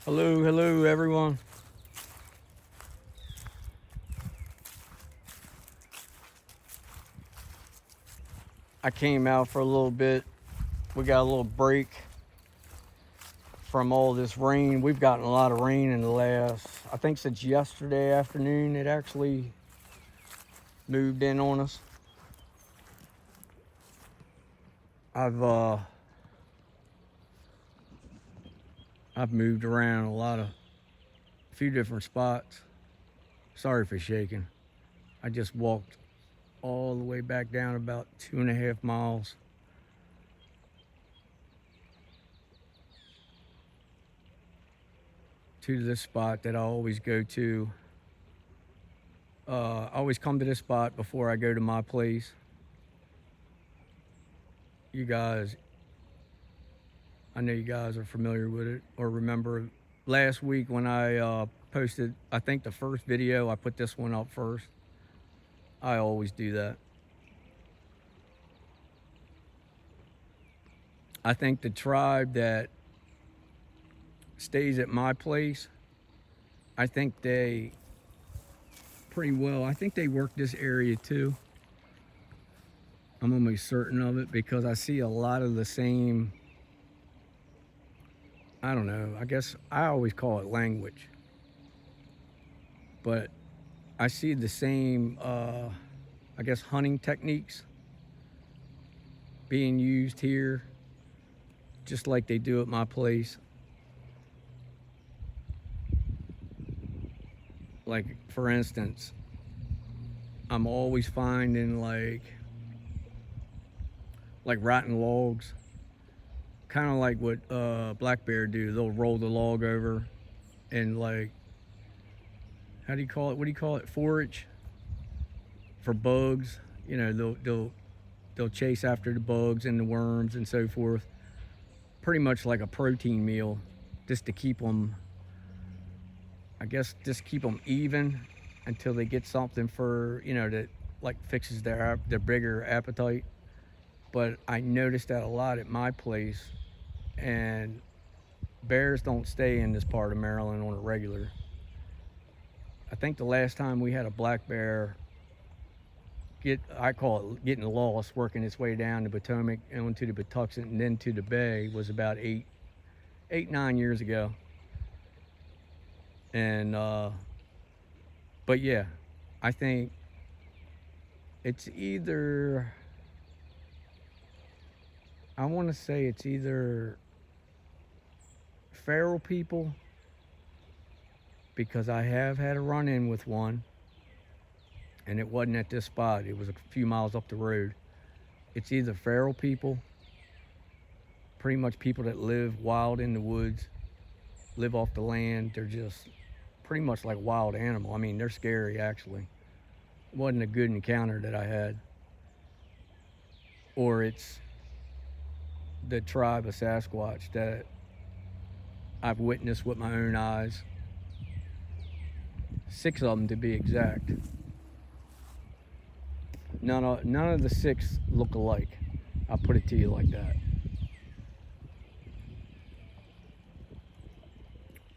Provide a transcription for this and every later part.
Hello, hello, everyone. I came out for a little bit. We got a little break from all this rain. We've gotten a lot of rain in the last, I think since yesterday afternoon, it actually moved in on us. I've I've moved around a few different spots. Sorry for shaking. I just walked all the way back down about 2.5 miles to this spot that I always go to. I always come to this spot before I go to my place. You guys, I know you guys are familiar with it or remember last week when I posted, I think the first video, I put this one up first. I always do that. I think the tribe that stays at my place, I think they pretty well, I think they work this area too. I'm almost certain of it because I see a lot of the same, I don't know, I guess I always call it language. But I see the same, I guess, hunting techniques being used here, just like they do at my place. Like, for instance, I'm always finding like rotten logs, kind of like what black bear do. They'll roll the log over and like, how do you call it? What do you call it? Forage for bugs. You know, they'll chase after the bugs and the worms and so forth. Pretty much like a protein meal, just to keep them, I guess, just keep them even until they get something for, you know, that like fixes their bigger appetite. But I noticed that a lot at my place, and bears don't stay in this part of Maryland on a regular. I think the last time we had a black bear I call it getting lost, working its way down the Potomac and onto the Patuxent and then to the Bay was about 9 years ago. And but yeah, I think it's either, I want to say it's either feral people, because I have had a run-in with one, and it wasn't at this spot. It was a few miles up the road. It's either feral people, pretty much people that live wild in the woods, live off the land. They're just pretty much like wild animal. I mean, they're scary actually. It wasn't a good encounter that I had. Or it's the tribe of Sasquatch that I've witnessed with my own eyes. 6 of them to be exact. None of the 6 look alike. I'll put it to you like that.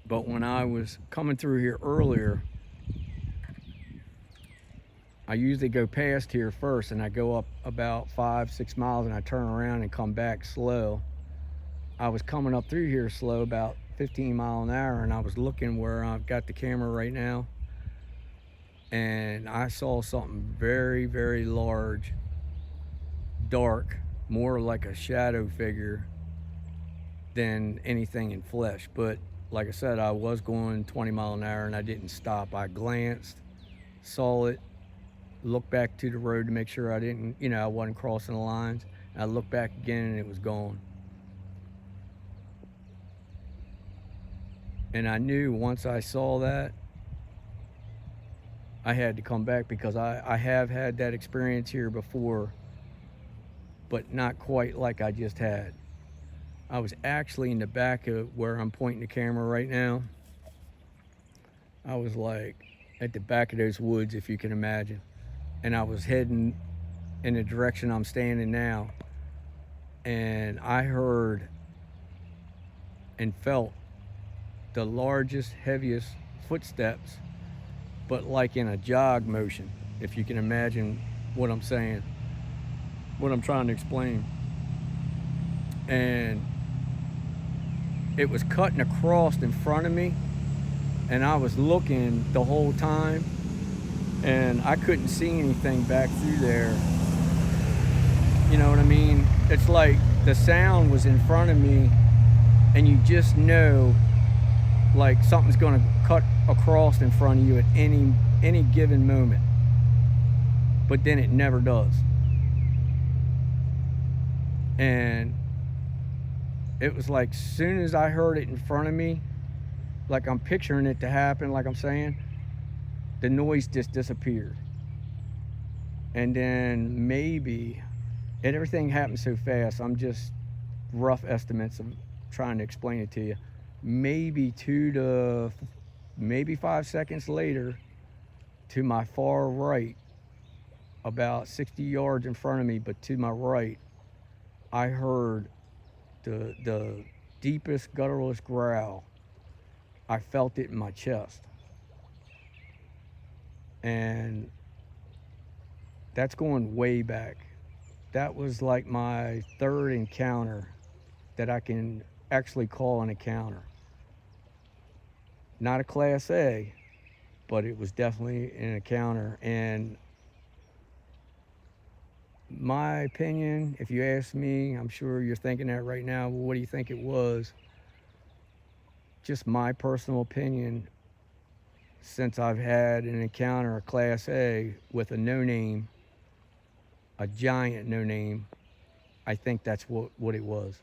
But when I was coming through here earlier, I usually go past here first, and I go up about 5-6 miles and I turn around and come back slow. I was coming up through here slow, about 15 miles an hour, and I was looking where I've got the camera right now, and I saw something very, very large, dark, more like a shadow figure than anything in flesh. But like I said, I was going 20 miles an hour and I didn't stop. I glanced, saw it, looked back to the road to make sure I didn't, you know, I wasn't crossing the lines. I looked back again and it was gone. And I knew once I saw that, I had to come back, because I have had that experience here before, but not quite like I just had. I was actually in the back of where I'm pointing the camera right now. I was like at the back of those woods, if you can imagine. And I was heading in the direction I'm standing now. And I heard and felt the largest, heaviest footsteps, but like in a jog motion, if you can imagine what I'm saying, what I'm trying to explain. And it was cutting across in front of me, and I was looking the whole time, and I couldn't see anything back through there. You know what I mean? It's like the sound was in front of me, and you just know like something's going to cut across in front of you at any given moment, but then it never does. And it was like soon as I heard it in front of me, like I'm picturing it to happen, like I'm saying, the noise just disappeared. And then maybe, and everything happened so fast, I'm just rough estimates of trying to explain it to you. Maybe 5 seconds later, to my far right, about 60 yards in front of me, but to my right, I heard the deepest gutturalist growl. I felt it in my chest. And that's going way back. That was like my third encounter that I can actually call an encounter. Not a Class A, but it was definitely an encounter. And my opinion, if you ask me, I'm sure you're thinking that right now, well, what do you think it was? Just my personal opinion, since I've had an encounter, a Class A, with a no-name, a giant no-name, I think that's what it was.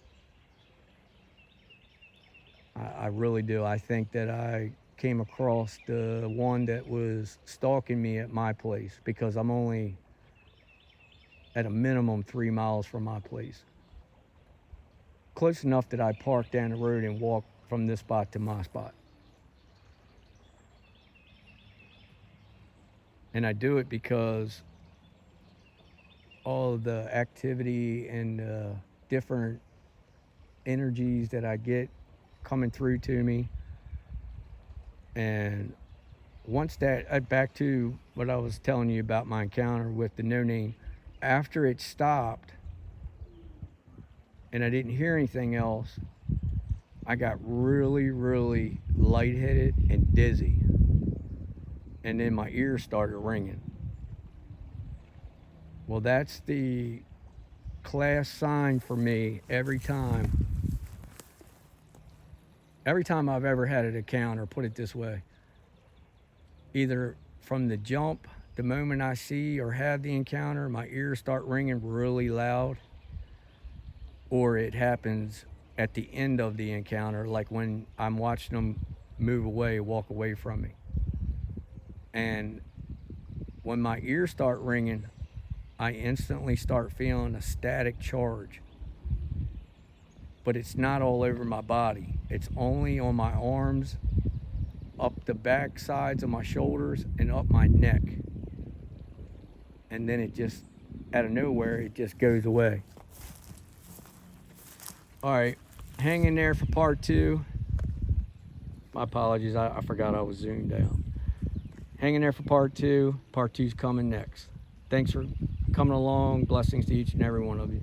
I really do. I think that I came across the one that was stalking me at my place, because I'm only at a minimum 3 miles from my place. Close enough that I park down the road and walk from this spot to my spot. And I do it because all of the activity and different energies that I get coming through to me. And once that, back to what I was telling you about my encounter with the no-name, after it stopped and I didn't hear anything else, I got really, really lightheaded and dizzy. And then my ears started ringing. Well, that's the class sign for me every time I've ever had an encounter, put it this way. Either from the jump, the moment I see or have the encounter, my ears start ringing really loud, or it happens at the end of the encounter, like when I'm watching them move away, walk away from me. And when my ears start ringing, I instantly start feeling a static charge. But it's not all over my body. It's only on my arms, up the back sides of my shoulders, and up my neck. And then it just, out of nowhere, it just goes away. All right, hang in there for part 2. My apologies, I forgot I was zoomed out. Hang in there for part 2. Part 2's coming next. Thanks for coming along. Blessings to each and every one of you.